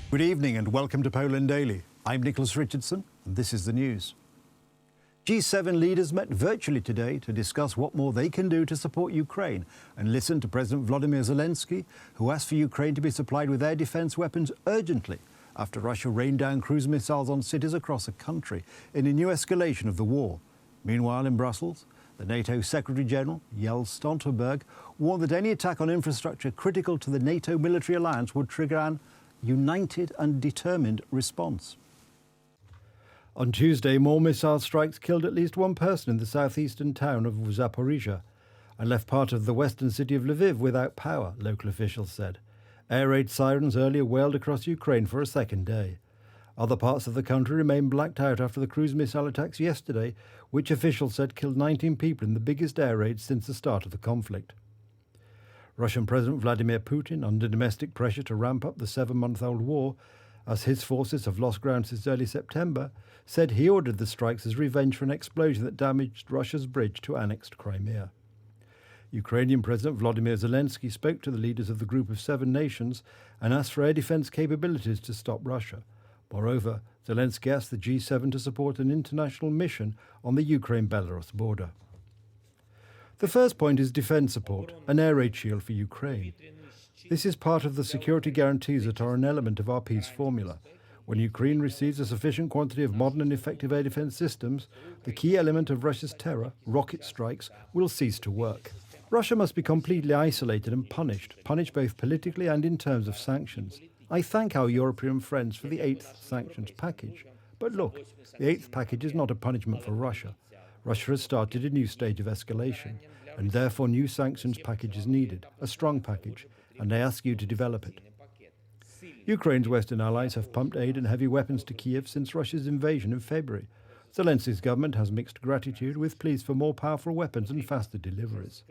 Good evening and welcome to Poland Daily. I'm Nicholas Richardson and this is the news. G7 leaders met virtually today to discuss what more they can do to support Ukraine and listen to President Volodymyr Zelensky, who asked for Ukraine to be supplied with air defence weapons urgently after Russia rained down cruise missiles on cities across the country in a new escalation of the war. Meanwhile, in Brussels, the NATO Secretary-General, Jens Stoltenberg, warned that any attack on infrastructure critical to the NATO military alliance would trigger an united and determined response. On Tuesday, more missile strikes killed at least one person in the southeastern town of Zaporizhia and left part of the western city of Lviv without power, local officials said. Air raid sirens earlier wailed across Ukraine for a second day. Other parts of the country remained blacked out after the cruise missile attacks yesterday, which officials said killed 19 people in the biggest air raid since the start of the conflict. Russian President Vladimir Putin, under domestic pressure to ramp up the 7-month-old war, as his forces have lost ground since early September, said he ordered the strikes as revenge for an explosion that damaged Russia's bridge to annexed Crimea. Ukrainian President Volodymyr Zelensky spoke to the leaders of the Group of 7 nations and asked for air defence capabilities to stop Russia. Moreover, Zelensky asked the G7 to support an international mission on the Ukraine-Belarus border. The first point is defence support, an air raid shield for Ukraine. This is part of the security guarantees that are an element of our peace formula. When Ukraine receives a sufficient quantity of modern and effective air defence systems, the key element of Russia's terror, rocket strikes, will cease to work. Russia must be completely isolated and punished both politically and in terms of sanctions. I thank our European friends for the 8th sanctions package. But look, the 8th package is not a punishment for Russia. Russia has started a new stage of escalation, and therefore new sanctions package is needed, a strong package, and I ask you to develop it. Ukraine's Western allies have pumped aid and heavy weapons to Kiev since Russia's invasion in February. Zelensky's government has mixed gratitude with pleas for more powerful weapons and faster deliveries.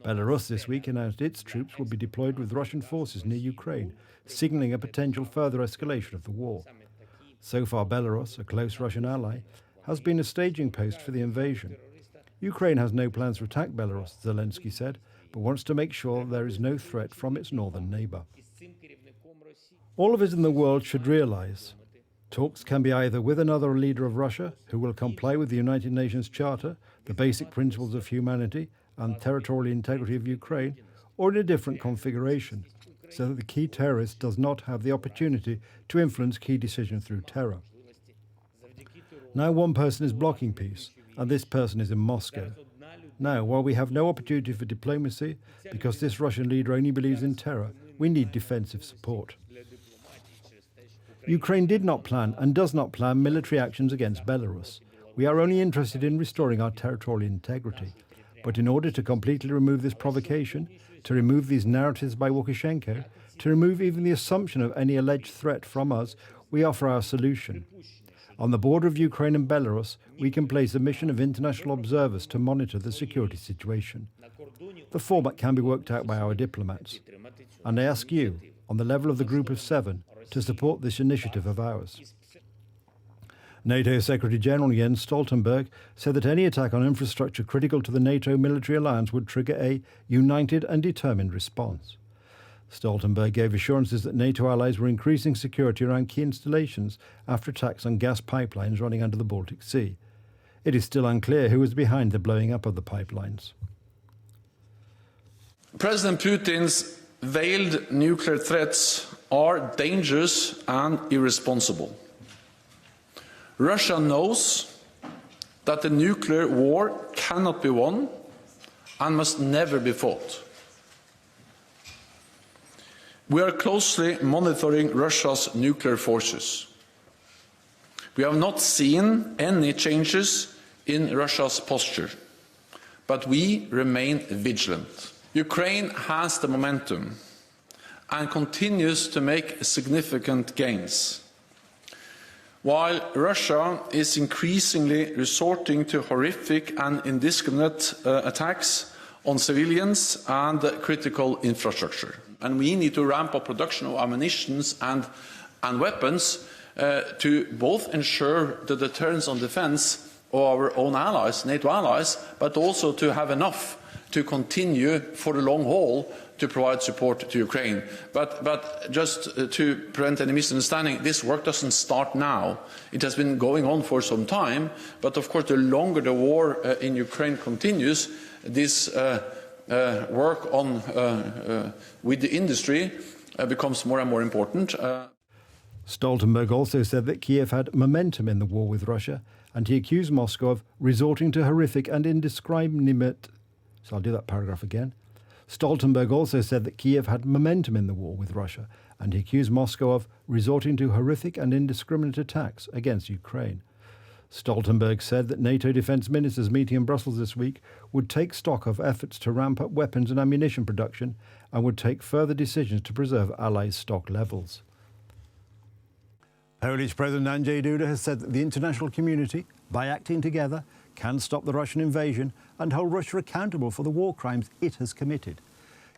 Belarus this week announced its troops will be deployed with Russian forces near Ukraine, signalling a potential further escalation of the war. So far, Belarus, a close Russian ally, has been a staging post for the invasion. Ukraine has no plans to attack Belarus, Zelensky said, but wants to make sure there is no threat from its northern neighbour. All of us in the world should realise talks can be either with another leader of Russia who will comply with the United Nations Charter, the basic principles of humanity and territorial integrity of Ukraine, or in a different configuration, so that the key terrorist does not have the opportunity to influence key decisions through terror. Now one person is blocking peace, and this person is in Moscow. Now, while we have no opportunity for diplomacy, because this Russian leader only believes in terror, we need defensive support. Ukraine did not plan and does not plan military actions against Belarus. We are only interested in restoring our territorial integrity. But in order to completely remove this provocation, to remove these narratives by Lukashenko, to remove even the assumption of any alleged threat from us, we offer our solution. On the border of Ukraine and Belarus, we can place a mission of international observers to monitor the security situation. The format can be worked out by our diplomats. And I ask you, on the level of the Group of 7, to support this initiative of ours. NATO Secretary-General Jens Stoltenberg said that any attack on infrastructure critical to the NATO military alliance would trigger a united and determined response. Stoltenberg gave assurances that NATO allies were increasing security around key installations after attacks on gas pipelines running under the Baltic Sea. It is still unclear who was behind the blowing up of the pipelines. President Putin's veiled nuclear threats are dangerous and irresponsible. Russia knows that the nuclear war cannot be won and must never be fought. We are closely monitoring Russia's nuclear forces. We have not seen any changes in Russia's posture, but we remain vigilant. Ukraine has the momentum and continues to make significant gains, while Russia is increasingly resorting to horrific and indiscriminate attacks on civilians and critical infrastructure. And we need to ramp up production of ammunition and weapons to both ensure the deterrence on defense of our own allies, NATO allies, but also to have enough to continue for the long haul to provide support to Ukraine. But just to prevent any misunderstanding, this work doesn't start now. It has been going on for some time, but of course the longer the war in Ukraine continues, this work on with the industry becomes more and more important. Stoltenberg also said that Kiev had momentum in the war with Russia, and he accused Moscow of resorting to horrific and indiscriminate... So I'll do that paragraph again. Stoltenberg also said that Kiev had momentum in the war with Russia, and he accused Moscow of resorting to horrific and indiscriminate attacks against Ukraine. Stoltenberg said that NATO defence ministers meeting in Brussels this week would take stock of efforts to ramp up weapons and ammunition production and would take further decisions to preserve Allies' stock levels. Polish President Andrzej Duda has said that the international community, by acting together, can stop the Russian invasion and hold Russia accountable for the war crimes it has committed.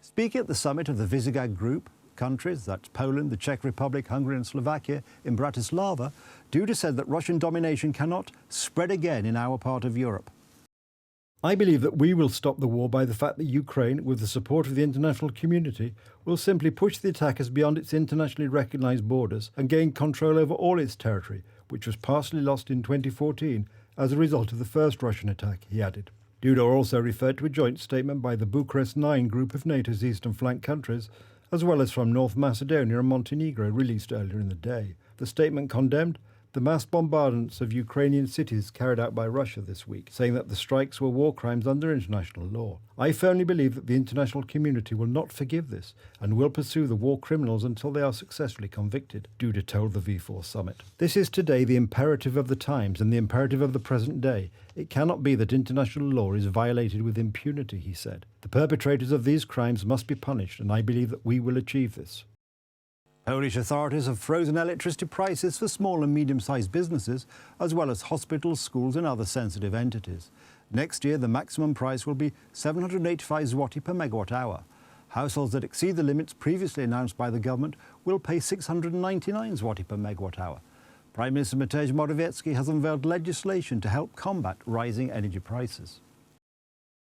Speaking at the summit of the Visegrad Group countries, that's Poland, the Czech Republic, Hungary and Slovakia, in Bratislava, Duda said that Russian domination cannot spread again in our part of Europe. I believe that we will stop the war by the fact that Ukraine, with the support of the international community, will simply push the attackers beyond its internationally recognised borders and gain control over all its territory, which was partially lost in 2014 as a result of the first Russian attack, he added. Duda also referred to a joint statement by the Bucharest 9 group of NATO's eastern flank countries, as well as from North Macedonia and Montenegro, released earlier in the day. The statement condemned the mass bombardments of Ukrainian cities carried out by Russia this week, saying that the strikes were war crimes under international law. I firmly believe that the international community will not forgive this and will pursue the war criminals until they are successfully convicted, Duda told the V4 summit. This is today the imperative of the times and the imperative of the present day. It cannot be that international law is violated with impunity, he said. The perpetrators of these crimes must be punished, and I believe that we will achieve this. Polish authorities have frozen electricity prices for small and medium-sized businesses, as well as hospitals, schools and other sensitive entities. Next year, the maximum price will be 785 zloty per megawatt hour. Households that exceed the limits previously announced by the government will pay 699 zloty per megawatt hour. Prime Minister Mateusz Morawiecki has unveiled legislation to help combat rising energy prices.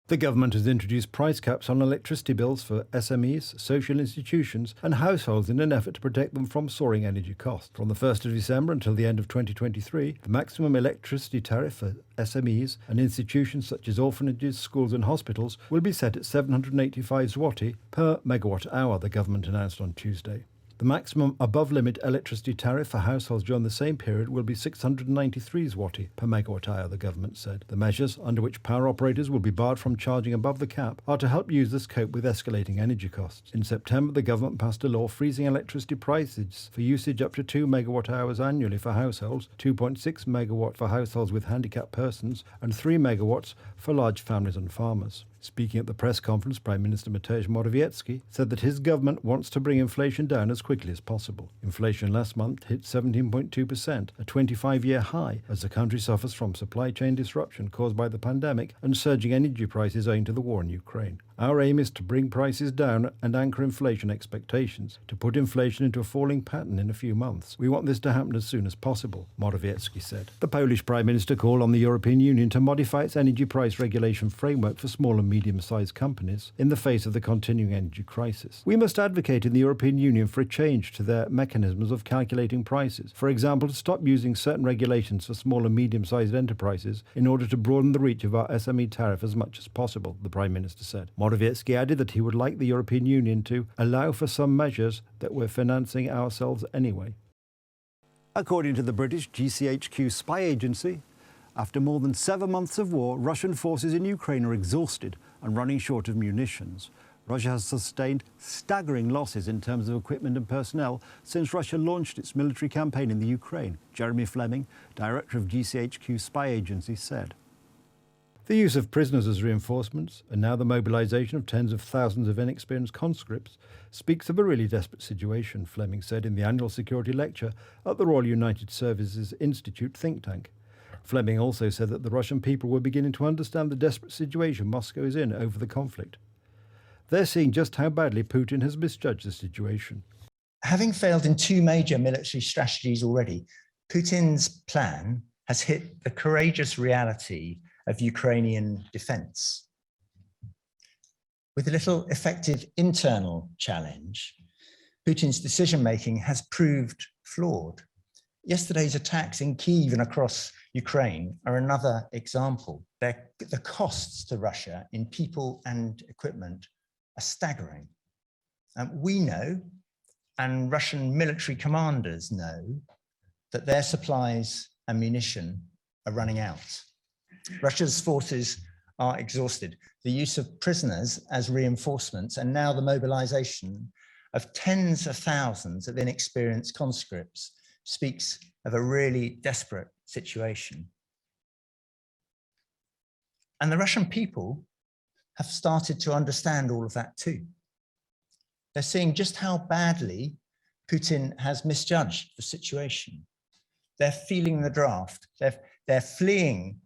The government has introduced price caps on electricity bills for SMEs, social institutions and households in an effort to protect them from soaring energy costs. From the 1st of December until the end of 2023, the maximum electricity tariff for SMEs and institutions such as orphanages, schools and hospitals will be set at 785 zloty per megawatt hour, the government announced on Tuesday. The maximum above-limit electricity tariff for households during the same period will be 693 zloty per megawatt hour, the government said. The measures, under which power operators will be barred from charging above the cap, are to help users cope with escalating energy costs. In September, the government passed a law freezing electricity prices for usage up to 2 megawatt hours annually for households, 2.6 megawatt for households with handicapped persons, and 3 megawatts for large families and farmers. Speaking at the press conference, Prime Minister Mateusz Morawiecki said that his government wants to bring inflation down as quickly as possible. Inflation last month hit 17.2%, a 25-year high, as the country suffers from supply chain disruption caused by the pandemic and surging energy prices owing to the war in Ukraine. Our aim is to bring prices down and anchor inflation expectations, to put inflation into a falling pattern in a few months. We want this to happen as soon as possible, Morawiecki said. The Polish Prime Minister called on the European Union to modify its energy price regulation framework for small and medium-sized companies in the face of the continuing energy crisis. We must advocate in the European Union for a change to their mechanisms of calculating prices. For example, to stop using certain regulations for small and medium-sized enterprises in order to broaden the reach of our SME tariff as much as possible, the Prime Minister said. Morawiecki added that he would like the European Union to allow for some measures that we're financing ourselves anyway. According to the British GCHQ spy agency, after more than 7 months of war, Russian forces in Ukraine are exhausted and running short of munitions. Russia has sustained staggering losses in terms of equipment and personnel since Russia launched its military campaign in the Ukraine, Jeremy Fleming, director of GCHQ spy agency, said. The use of prisoners as reinforcements, and now the mobilisation of tens of thousands of inexperienced conscripts, speaks of a really desperate situation, Fleming said in the annual security lecture at the Royal United Services Institute think tank. Fleming also said that the Russian people were beginning to understand the desperate situation Moscow is in over the conflict. They're seeing just how badly Putin has misjudged the situation. Having failed in 2 major military strategies already, Putin's plan has hit the courageous reality of Ukrainian defense. With little effective internal challenge, Putin's decision-making has proved flawed. Yesterday's attacks in Kyiv and across Ukraine are another example. The costs to Russia in people and equipment are staggering. We know, and Russian military commanders know, that their supplies and munition are running out. Russia's forces are exhausted. The use of prisoners as reinforcements and now the mobilization of tens of thousands of inexperienced conscripts speaks of a really desperate situation. And the Russian people have started to understand all of that too. They're seeing just how badly Putin has misjudged the situation. They're feeling the draft. They're fleeing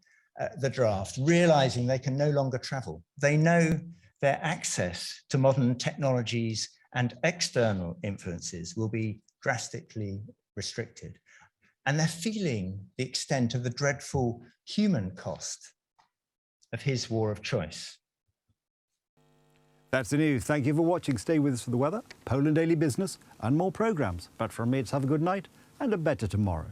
the draft, realizing they can no longer travel. They know their access to modern technologies and external influences will be drastically restricted. And they're feeling the extent of the dreadful human cost of his war of choice. That's the news. Thank you for watching. Stay with us for the weather, Poland Daily Business and more programmes. But from me, it's have a good night and a better tomorrow.